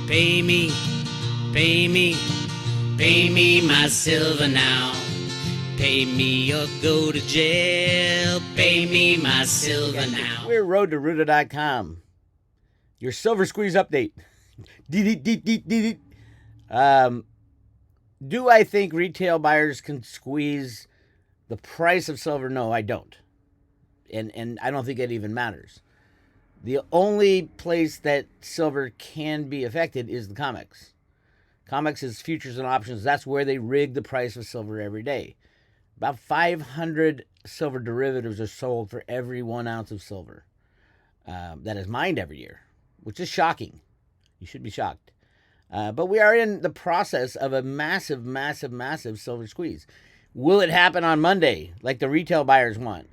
Pay me, pay me, pay me my silver now. Pay me or go to jail. Pay me my silver now. We're roadtoruta.com. Your silver squeeze update. Do I think retail buyers can squeeze the price of silver? No, I don't. And I don't think it even matters. The only place that silver can be affected is the COMEX. COMEX is futures and options. That's where they rig the price of silver every day. About 500 silver derivatives are sold for every 1 ounce of silver that is mined every year, which is shocking. You should be shocked. But we are in the process of a massive, massive, massive silver squeeze. Will it happen on Monday like the retail buyers want?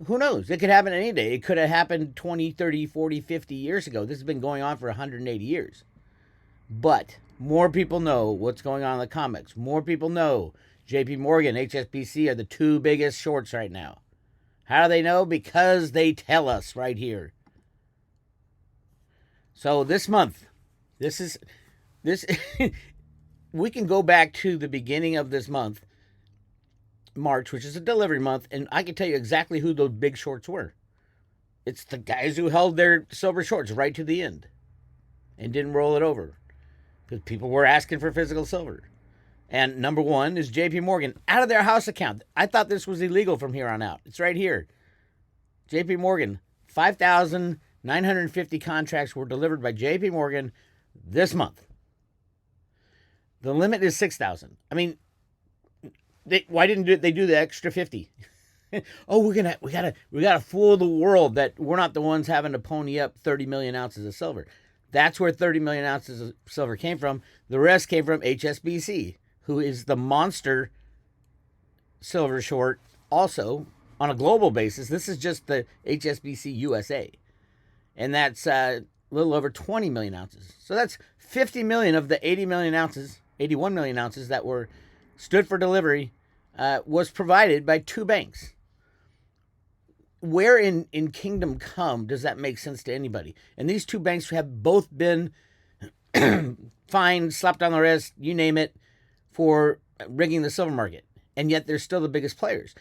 Who knows? It could happen any day. It could have happened 20, 30, 40, 50 years ago. This has been going on for 180 years. But more people know what's going on in the COMEX. More people know JP Morgan, HSBC are the two biggest shorts right now. How do they know? Because they tell us right here. So this month, this we can go back to the beginning of this month, March, which is a delivery month, and I can tell you exactly who those big shorts were. It's the guys who held their silver shorts right to the end and didn't roll it over because people were asking for physical silver. And number one is JP Morgan out of their house account. I thought this was illegal from here on out. It's right here. JP Morgan, 5,950 contracts were delivered by JP Morgan this month. The limit is 6,000. I mean, why didn't they do the extra 50? Oh, we gotta fool the world that we're not the ones having to pony up 30 million ounces of silver. That's where 30 million ounces of silver came from. The rest came from HSBC, who is the monster silver short also on a global basis. This is just the HSBC USA. And that's a little over 20 million ounces. So that's 50 million of the 80 million ounces, 81 million ounces that were stood for delivery was provided by two banks. Where in Kingdom Come does that make sense to anybody? And these two banks have both been fined, slapped on the wrist, you name it, for rigging the silver market. And yet they're still the biggest players.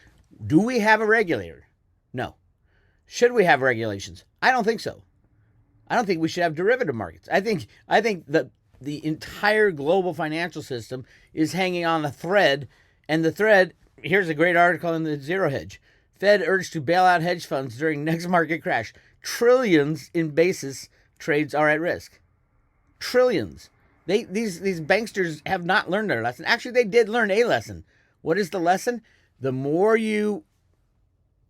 Do we have a regulator? No. Should we have regulations? I don't think so. I don't think we should have derivative markets. I think that the entire global financial system is hanging on a thread. And the thread, here's a great article in the Zero Hedge. Fed urged to bail out hedge funds during next market crash. Trillions in basis trades are at risk. Trillions. These banksters have not learned their lesson. Actually, they did learn a lesson. What is the lesson? The more you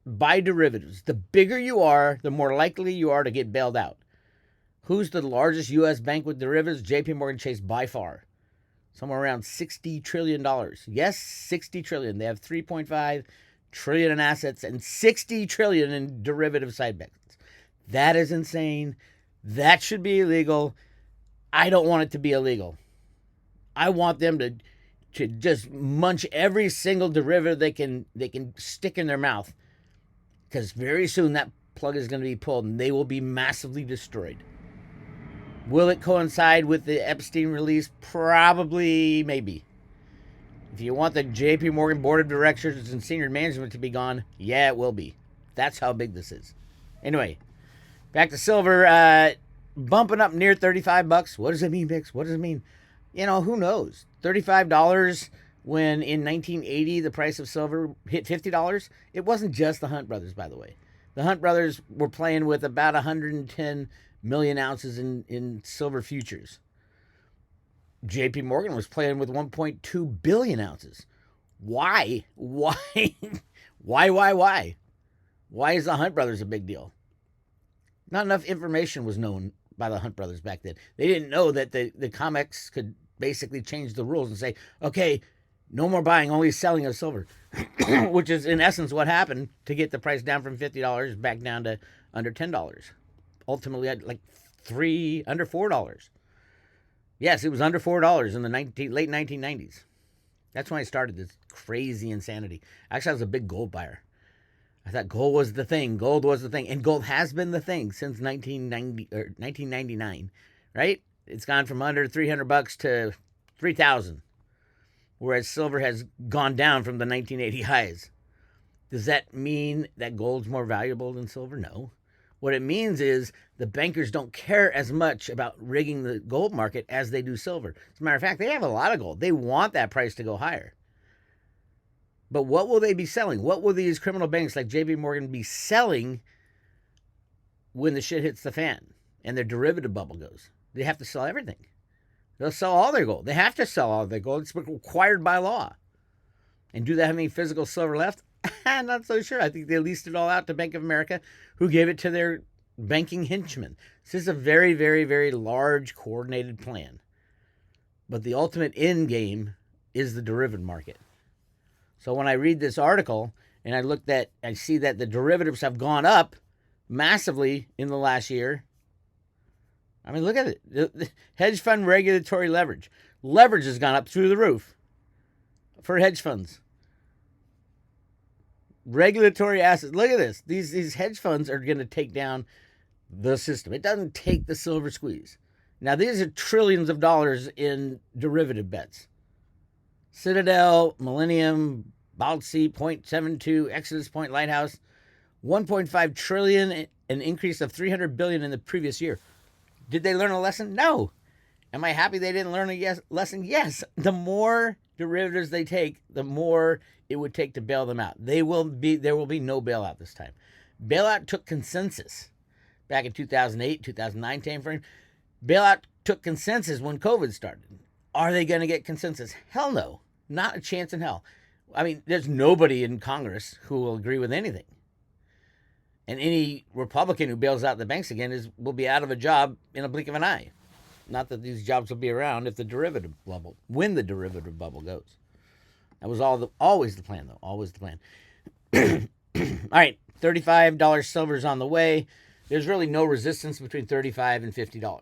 buy derivatives, the bigger you are, the more likely you are to get bailed out. Who's the largest U.S. bank with derivatives? JP Morgan Chase by far. Somewhere around $60 trillion. Yes, $60 trillion. They have $3.5 trillion in assets and $60 trillion in derivative side bets. That is insane. That should be illegal. I don't want it to be illegal. I want them to just munch every single derivative they can stick in their mouth, because very soon that plug is going to be pulled and they will be massively destroyed. Will it coincide with the Epstein release? Probably, maybe. If you want the JP Morgan board of directors and senior management to be gone, yeah, it will be. That's how big this is. Anyway, back to silver, bumping up near $35. What does it mean, Bix? What does it mean? You know, who knows? $35 when in 1980 the price of silver hit $50. It wasn't just the Hunt brothers, by the way. The Hunt brothers were playing with about 110 million ounces in silver futures. JP Morgan was playing with 1.2 billion ounces. Why? Why is the Hunt brothers a big deal? Not enough information was known by the Hunt brothers back then. They didn't know that the COMEX could basically change the rules and say, okay, no more buying, only selling of silver, which is in essence what happened to get the price down from $50 back down to under $10. Ultimately, like under $4. Yes, it was under $4 in the late 1990s. That's when I started this crazy insanity. Actually, I was a big gold buyer. I thought gold was the thing. Gold was the thing. And gold has been the thing since 1999, right? It's gone from under $300 to 3,000, whereas silver has gone down from the 1980 highs. Does that mean that gold's more valuable than silver? No. What it means is the bankers don't care as much about rigging the gold market as they do silver. As a matter of fact, they have a lot of gold. They want that price to go higher. But what will they be selling? What will these criminal banks like JP Morgan be selling when the shit hits the fan and their derivative bubble goes? They have to sell everything. They'll sell all their gold. They have to sell all their gold. It's required by law. And do they have any physical silver left? I'm not so sure. I think they leased it all out to Bank of America, who gave it to their banking henchmen. This is a very, very, very large coordinated plan. But the ultimate end game is the derivative market. So when I read this article and I see that the derivatives have gone up massively in the last year. I mean, look at it. The hedge fund regulatory leverage. Leverage has gone up through the roof for hedge funds. Regulatory assets. Look at this. These hedge funds are going to take down the system. It doesn't take the silver squeeze. Now, these are trillions of dollars in derivative bets. Citadel, Millennium, Baltzy, Point 72, Exodus Point Lighthouse, 1.5 trillion, an increase of 300 billion in the previous year. Did they learn a lesson? No. Am I happy they didn't learn a lesson? Yes. The more derivatives they take, the more it would take to bail them out. There will be no bailout this time. Bailout took consensus back in 2008, 2009 timeframe. Bailout took consensus when COVID started. Are they going to get consensus? Hell no. Not a chance in hell. I mean, there's nobody in Congress who will agree with anything. And any Republican who bails out the banks again will be out of a job in a blink of an eye. Not that these jobs will be around if the derivative bubble, when the derivative bubble goes. That was always the plan, though. Always the plan. All right, $35 silver is on the way. There's really no resistance between $35 and $50.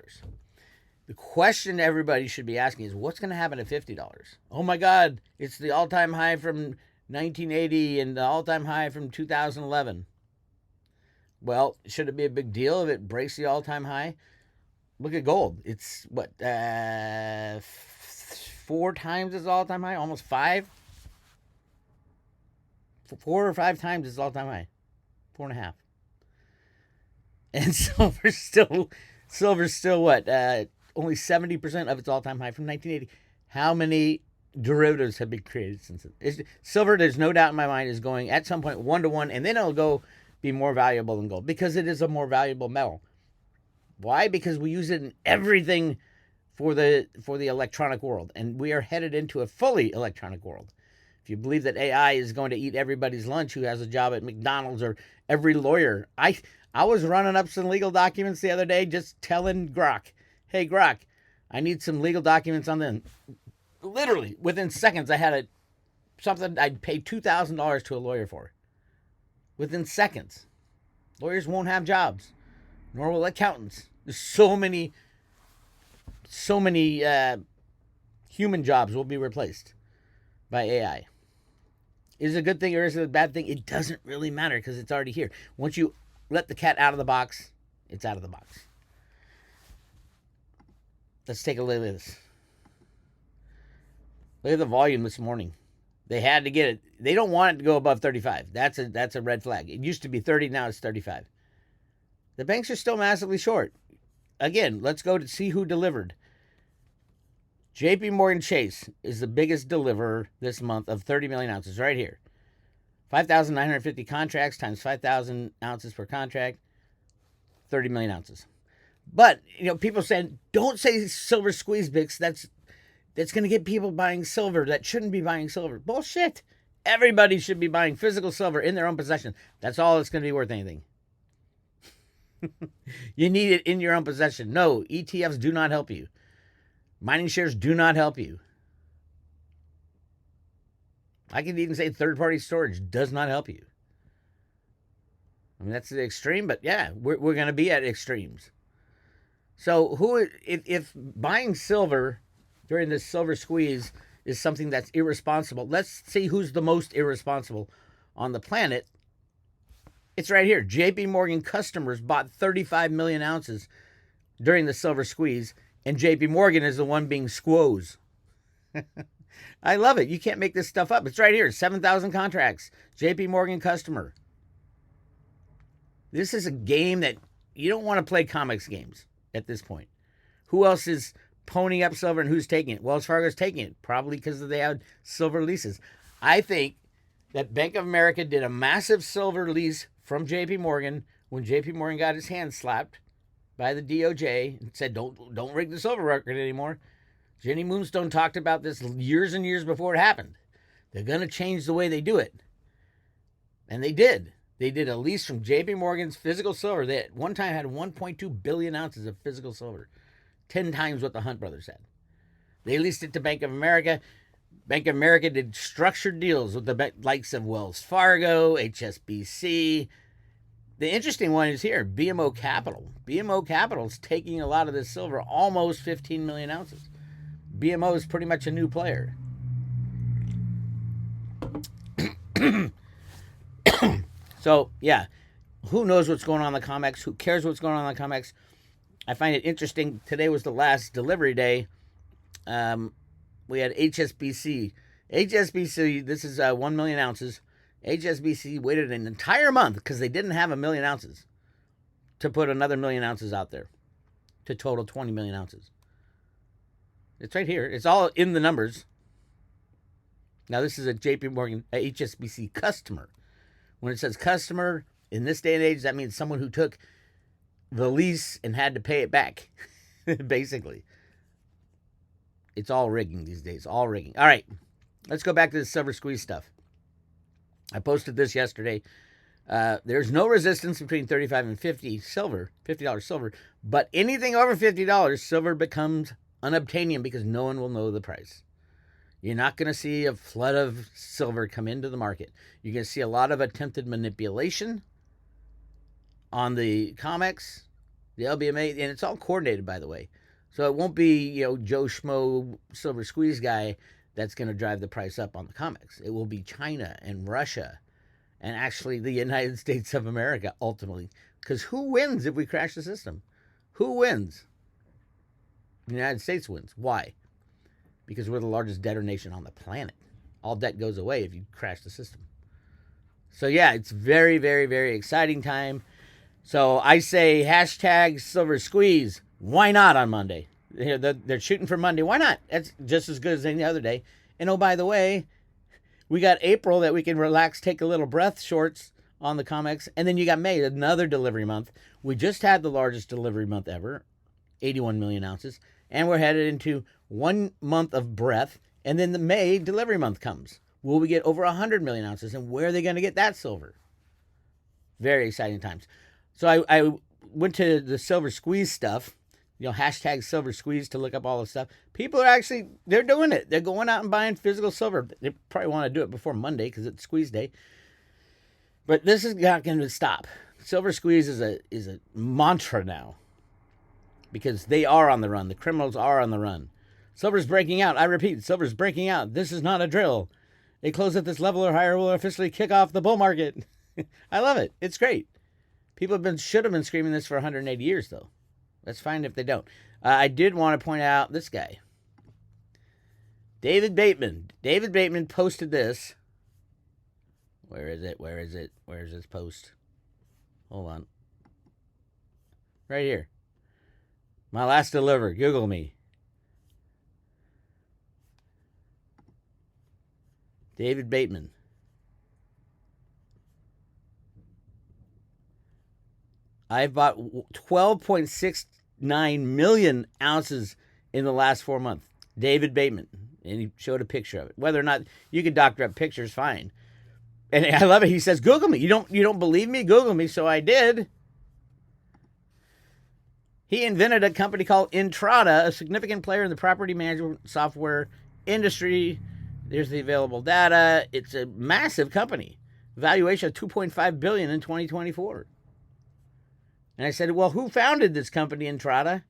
The question everybody should be asking is, what's going to happen at $50? Oh my God, it's the all-time high from 1980 and the all-time high from 2011. Well, should it be a big deal if it breaks the all-time high? Look at gold. It's, 4 times its all-time high? Almost 5? 4 or 5 times its all-time high. 4.5. And silver's still what? Only 70% of its all-time high from 1980. How many derivatives have been created since it? Silver, there's no doubt in my mind, is going at some point 1-to-1, and then it'll go be more valuable than gold because it is a more valuable metal. Why? Because we use it in everything for the electronic world, and we are headed into a fully electronic world. If you believe that AI is going to eat everybody's lunch who has a job at McDonald's, or every lawyer. I was running up some legal documents the other day just telling Grok, hey, Grok, I need some legal documents on them. Literally, within seconds, I had something I'd pay $2,000 to a lawyer for. Within seconds. Lawyers won't have jobs, nor will accountants. There's so many human jobs will be replaced by AI. Is it a good thing or is it a bad thing? It doesn't really matter because it's already here. Once you let the cat out of the box, it's out of the box. Let's take a look at this. Look at the volume this morning. They had to get it. They don't want it to go above 35. That's a red flag. It used to be 30, now it's 35. The banks are still massively short. Again, let's go to see who delivered. JP Morgan Chase is the biggest deliverer this month of 30 million ounces right here. 5,950 contracts times 5,000 ounces per contract, 30 million ounces. But, people saying, don't say silver squeeze, Bix. That's going to get people buying silver that shouldn't be buying silver. Bullshit. Everybody should be buying physical silver in their own possession. That's all that's going to be worth anything. You need it in your own possession. No, ETFs do not help you. Mining shares do not help you. I could even say third-party storage does not help you. I mean, that's the extreme, but yeah, we're going to be at extremes. So if buying silver during this silver squeeze is something that's irresponsible, let's see who's the most irresponsible on the planet. It's right here. JP Morgan customers bought 35 million ounces during the silver squeeze, And JP Morgan is the one being squoze. I love it. You can't make this stuff up. It's right here. 7,000 contracts. JP Morgan customer. This is a game that you don't want to play comics games at this point. Who else is ponying up silver and who's taking it? Wells Fargo's taking it, probably because they had silver leases. I think that Bank of America did a massive silver lease from JP Morgan when JP Morgan got his hand slapped by the DOJ and said, don't rig the silver record anymore. Jenny Moonstone talked about this years and years before it happened. They're going to change the way they do it. And they did. They did a lease from JP Morgan's physical silver. They at one time had 1.2 billion ounces of physical silver, 10 times what the Hunt brothers had. They leased it to Bank of America. Bank of America did structured deals with the likes of Wells Fargo, HSBC. The interesting one is here, BMO Capital. BMO Capital is taking a lot of this silver, almost 15 million ounces. BMO is pretty much a new player. So, yeah, who knows what's going on in the COMEX? Who cares what's going on in the COMEX? I find it interesting. Today was the last delivery day. We had HSBC. HSBC, this is 1 million ounces. HSBC waited an entire month because they didn't have 1 million ounces to put another 1 million ounces out there to total 20 million ounces. It's right here. It's all in the numbers. Now, this is a JP Morgan, a HSBC customer. When it says customer, in this day and age, that means someone who took the lease and had to pay it back, basically. It's all rigging these days, all rigging. All right, let's go back to the silver squeeze stuff. I posted this yesterday. There's no resistance between 35 and 50 silver, $50 silver, but anything over $50, silver becomes unobtainium because no one will know the price. You're not going to see a flood of silver come into the market. You're going to see a lot of attempted manipulation on the COMEX, the LBMA, and it's all coordinated, by the way. So it won't be, Joe Schmo silver squeeze guy that's going to drive the price up on the COMEX. It will be China and Russia and actually the United States of America ultimately. Because who wins if we crash the system? Who wins? The United States wins. Why? Because we're the largest debtor nation on the planet. All debt goes away if you crash the system. So yeah, it's very, very, very exciting time. So I say hashtag silver squeeze. Why not on Monday? They're shooting for Monday. Why not? That's just as good as any other day. And oh, by the way, we got April that we can relax, take a little breath shorts on the COMEX. And then you got May, another delivery month. We just had the largest delivery month ever, 81 million ounces. And we're headed into 1 month of breath. And then the May delivery month comes. Will we get over 100 million ounces? And where are they going to get that silver? Very exciting times. So I went to the silver squeeze stuff, hashtag silver squeeze to look up all the stuff. People are they're doing it. They're going out and buying physical silver. They probably want to do it before Monday because it's squeeze day. But this is not going to stop. Silver squeeze is a mantra now because they are on the run. The criminals are on the run. Silver's breaking out. I repeat, silver's breaking out. This is not a drill. A close at this level or higher will officially kick off the bull market. I love it. It's great. People should have been screaming this for 180 years, though. That's fine if they don't. I did want to point out this guy. David Bateman. David Bateman posted this. Where is it? Where is it? Where is this post? Hold on. Right here. My last deliver. Google me. David Bateman. I've bought 12.69 million ounces in the last 4 months. David Bateman. And he showed a picture of it. Whether or not you can doctor up pictures, fine. And I love it. He says, Google me. You don't believe me? Google me. So I did. He invented a company called Entrada, a significant player in the property management software industry. There's the available data. It's a massive company. Valuation of $2.5 billion in 2024. And I said, well, who founded this company, Entrada?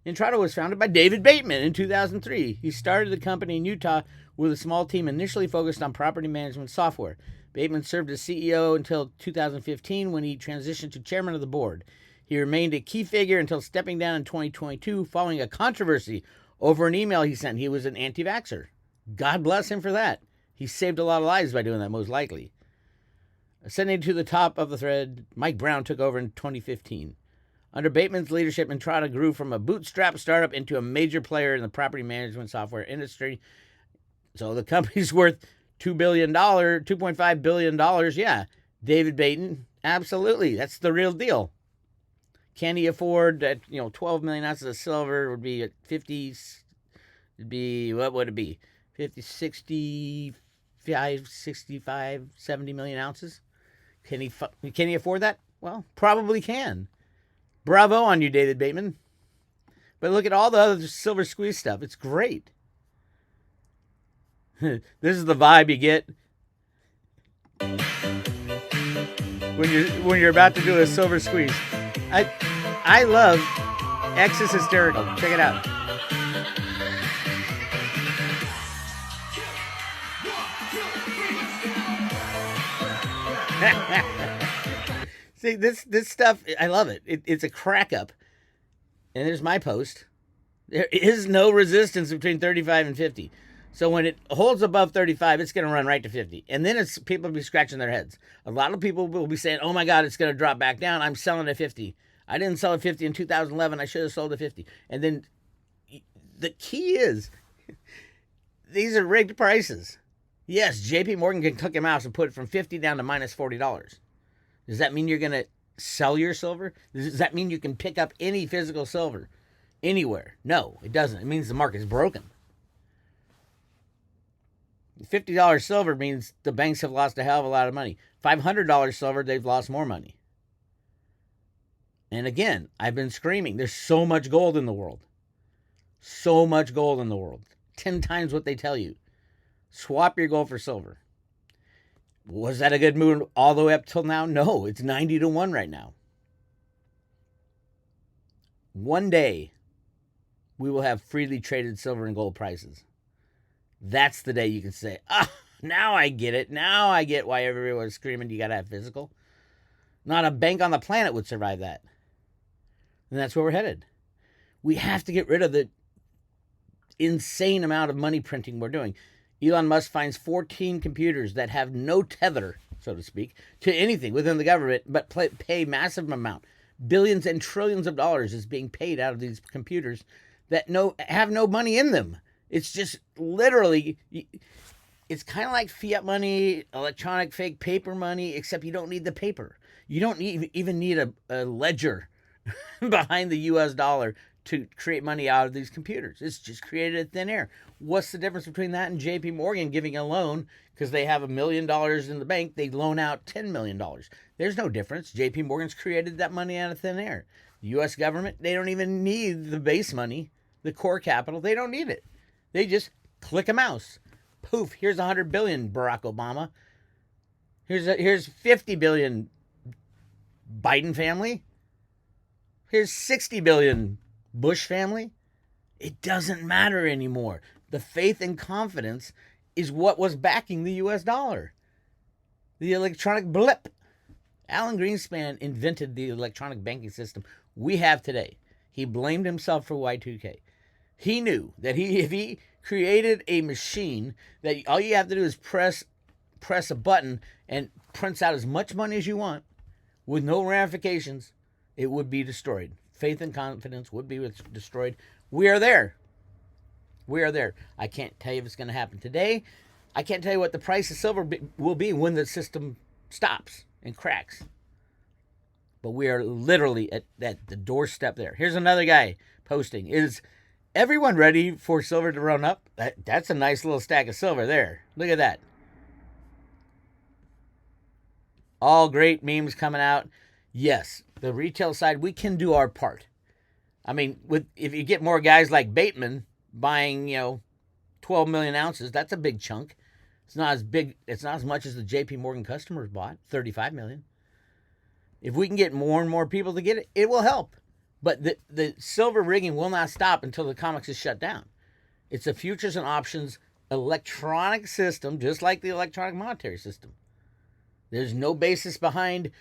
Entrada was founded by David Bateman in 2003. He started the company in Utah with a small team initially focused on property management software. Bateman served as CEO until 2015 when he transitioned to chairman of the board. He remained a key figure until stepping down in 2022 following a controversy over an email he sent. He was an anti-vaxxer. God bless him for that. He saved a lot of lives by doing that, most likely. Ascending to the top of the thread, Mike Brown took over in 2015. Under Bateman's leadership, Entrada grew from a bootstrap startup into a major player in the property management software industry. So the company's worth $2.5 billion. Yeah, David Bateman, absolutely. That's the real deal. Can he afford that? 12 million ounces of silver would be at 50. It'd be, what would it be? 50, 65, 65, 70 million ounces. Can he afford that? Well, probably can. Bravo on you, David Bateman. But look at all the other silver squeeze stuff. It's great. This is the vibe you get when you're about to do a silver squeeze. I love X is hysterical. Check it out. See, this stuff, I love it. It's a crack up. And there's my post. There is no resistance between 35 and 50. So when it holds above 35, it's going to run right to 50. And then people will be scratching their heads. A lot of people will be saying, oh my God, it's going to drop back down. I'm selling at 50. I didn't sell at 50 in 2011. I should have sold at 50. And then the key is, these are rigged prices. Yes, JP Morgan can click a mouse and put it from 50 down to minus $40. Does that mean you're going to sell your silver? Does that mean you can pick up any physical silver anywhere? No, it doesn't. It means the market's broken. $50 silver means the banks have lost a hell of a lot of money. $500 silver, they've lost more money. And again, I've been screaming, there's so much gold in the world. So much gold in the world. 10 times what they tell you. Swap your gold for silver. Was that a good move all the way up till now? No, it's 90 to 1 right now. One day, we will have freely traded silver and gold prices. That's the day you can say, now I get it. Now I get why everyone was screaming you got to have physical. Not a bank on the planet would survive that. And that's where we're headed. We have to get rid of the insane amount of money printing we're doing. Elon Musk finds 14 computers that have no tether, so to speak, to anything within the government, but pay massive amount. Billions and trillions of dollars is being paid out of these computers that have no money in them. It's just literally, it's kind of like fiat money, electronic fake paper money, except you don't need the paper. You don't even need a ledger behind the US dollar to create money out of these computers. It's just created in thin air. What's the difference between that and JP Morgan giving a loan because they have $1 million in the bank, they loan out $10 million. There's no difference. JP Morgan's created that money out of thin air. The US government, they don't even need the base money, the core capital. They don't need it. They just click a mouse. Poof, here's 100 billion, Barack Obama. Here's 50 billion, Biden family. Here's 60 billion, Bush family. It doesn't matter anymore. The faith and confidence is what was backing the US dollar. The electronic blip. Alan Greenspan invented the electronic banking system we have today. He blamed himself for Y2K. He knew that if he created a machine that all you have to do is press a button and prints out as much money as you want with no ramifications, it would be destroyed. Faith and confidence would be destroyed. We are there. We are there. I can't tell you if it's going to happen today. I can't tell you what the price of silver will be when the system stops and cracks. But we are literally at the doorstep there. Here's another guy posting. Is everyone ready for silver to run up? That's a nice little stack of silver there. Look at that. All great memes coming out. Yes, the retail side, we can do our part. I mean, if you get more guys like Bateman buying, 12 million ounces, that's a big chunk. It's not as big. It's not as much as the JP Morgan customers bought, 35 million. If we can get more and more people to get it, it will help. But the silver rigging will not stop until the COMEX is shut down. It's a futures and options electronic system, just like the electronic monetary system. There's no basis behind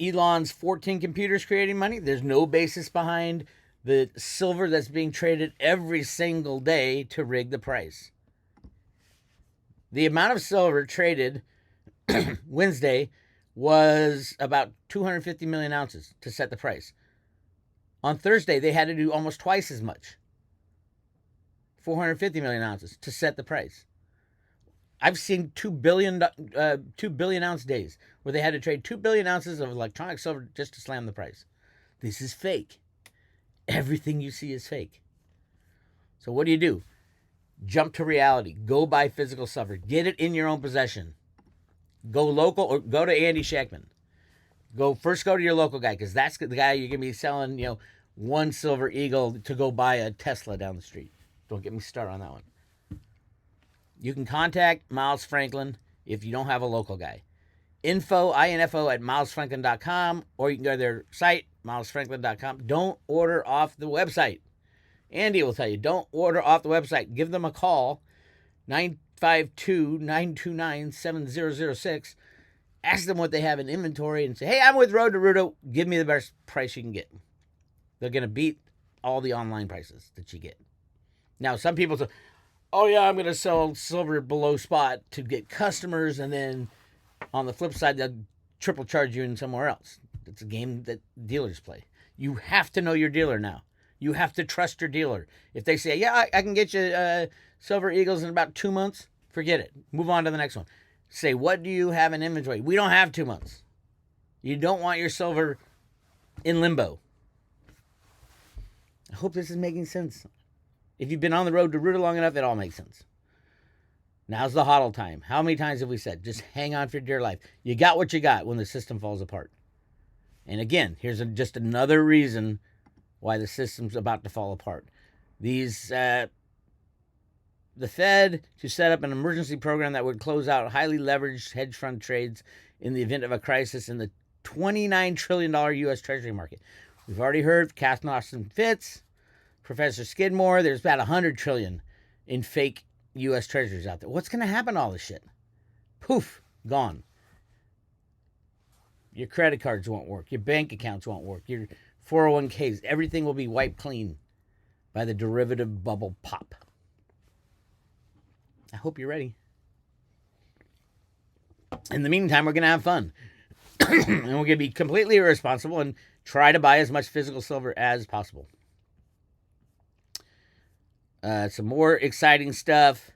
Elon's 14 computers creating money. There's no basis behind the silver that's being traded every single day to rig the price. The amount of silver traded Wednesday was about 250 million ounces to set the price. On Thursday, they had to do almost twice as much, 450 million ounces to set the price. I've seen 2 billion ounce days where they had to trade 2 billion ounces of electronic silver just to slam the price. This is fake. Everything you see is fake. So what do? Jump to reality. Go buy physical silver. Get it in your own possession. Go local or go to Andy Shackman. Go to your local guy, because that's the guy you're going to be selling, one silver eagle to go buy a Tesla down the street. Don't get me started on that one. You can contact Miles Franklin if you don't have a local guy. Info at milesfranklin.com, or you can go to their site, milesfranklin.com. Don't order off the website. Andy will tell you, don't order off the website. Give them a call, 952-929-7006. Ask them what they have in inventory and say, hey, I'm with Road to Ruta. Give me the best price you can get. They're going to beat all the online prices that you get. Now, some people say, oh, yeah, I'm going to sell silver below spot to get customers, and then on the flip side, they'll triple charge you in somewhere else. It's a game that dealers play. You have to know your dealer now. You have to trust your dealer. If they say, yeah, I can get you silver eagles in about 2 months, forget it. Move on to the next one. Say, what do you have in inventory? We don't have 2 months. You don't want your silver in limbo. I hope this is making sense. If you've been on the road to Ruta long enough, it all makes sense. Now's the hodl time. How many times have we said, just hang on for dear life? You got what you got when the system falls apart. And again, here's just another reason why the system's about to fall apart. The Fed to set up an emergency program that would close out highly leveraged hedge fund trades in the event of a crisis in the $29 trillion U.S. Treasury market. We've already heard Kathnoff and Fitz, Professor Skidmore. There's about $100 trillion in fake U.S. Treasuries out there. What's going to happen to all this shit? Poof, gone. Your credit cards won't work. Your bank accounts won't work. Your 401ks, everything will be wiped clean by the derivative bubble pop. I hope you're ready. In the meantime, we're going to have fun. And we're going to be completely irresponsible and try to buy as much physical silver as possible. Some more exciting stuff.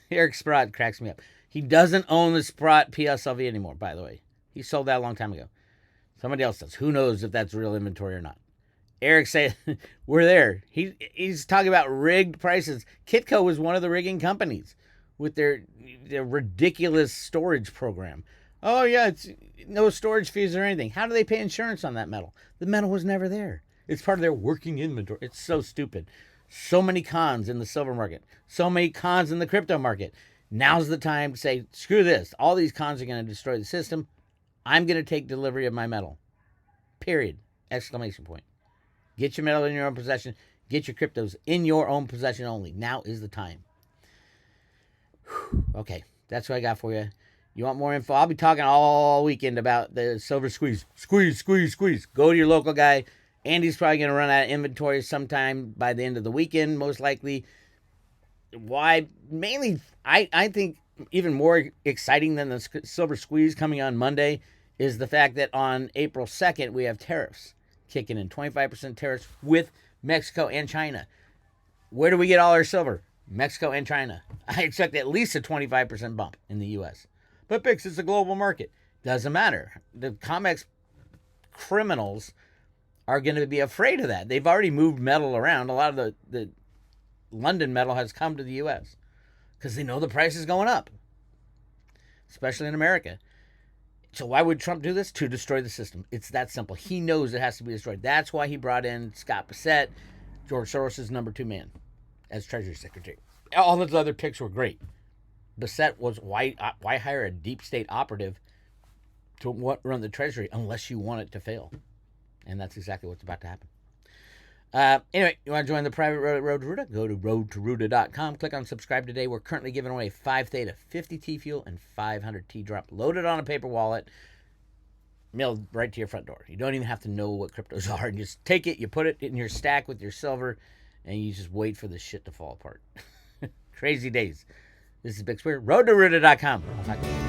Eric Sprott cracks me up. He doesn't own the Sprott PSLV anymore, by the way. He sold that a long time ago. Somebody else does. Who knows if that's real inventory or not. Eric said, we're there. He's talking about rigged prices. Kitco was one of the rigging companies with their ridiculous storage program. Oh, yeah, it's no storage fees or anything. How do they pay insurance on that metal? The metal was never there. It's part of their working inventory. It's so stupid. So many cons in the silver market. So many cons in the crypto market. Now's the time to say, screw this. All these cons are going to destroy the system. I'm going to take delivery of my metal. Period. Exclamation point. Get your metal in your own possession. Get your cryptos in your own possession only. Now is the time. Whew. Okay, that's what I got for you. You want more info? I'll be talking all weekend about the silver squeeze. Squeeze. Go to your local guy. Andy's probably going to run out of inventory sometime by the end of the weekend, most likely. Why? Mainly, I think even more exciting than the silver squeeze coming on Monday is the fact that on April 2nd, we have tariffs kicking in, 25% tariffs with Mexico and China. Where do we get all our silver? Mexico and China. I expect at least a 25% bump in the U.S. But Bix, it's a global market. Doesn't matter. The COMEX criminals are going to be afraid of that. They've already moved metal around. A lot of the London metal has come to the U.S. because they know the price is going up, especially in America. So why would Trump do this? To destroy the system. It's that simple. He knows it has to be destroyed. That's why he brought in Scott Bassett, George Soros' number 2 man, as Treasury Secretary. All those other picks were great. Bassett was, why hire a deep state operative to run the Treasury unless you want it to fail? And that's exactly what's about to happen. Anyway, you want to join the private Road to Ruta? Go to roadtoruta.com. Click on subscribe today. We're currently giving away 5 Theta, 50 T fuel, and 500 T drop loaded on a paper wallet. mailed right to your front door. You don't even have to know what cryptos are. You just take it, you put it in your stack with your silver, and you just wait for this shit to fall apart. Crazy days. This is Bix Weir, roadtoruta.com. I'll talk to you.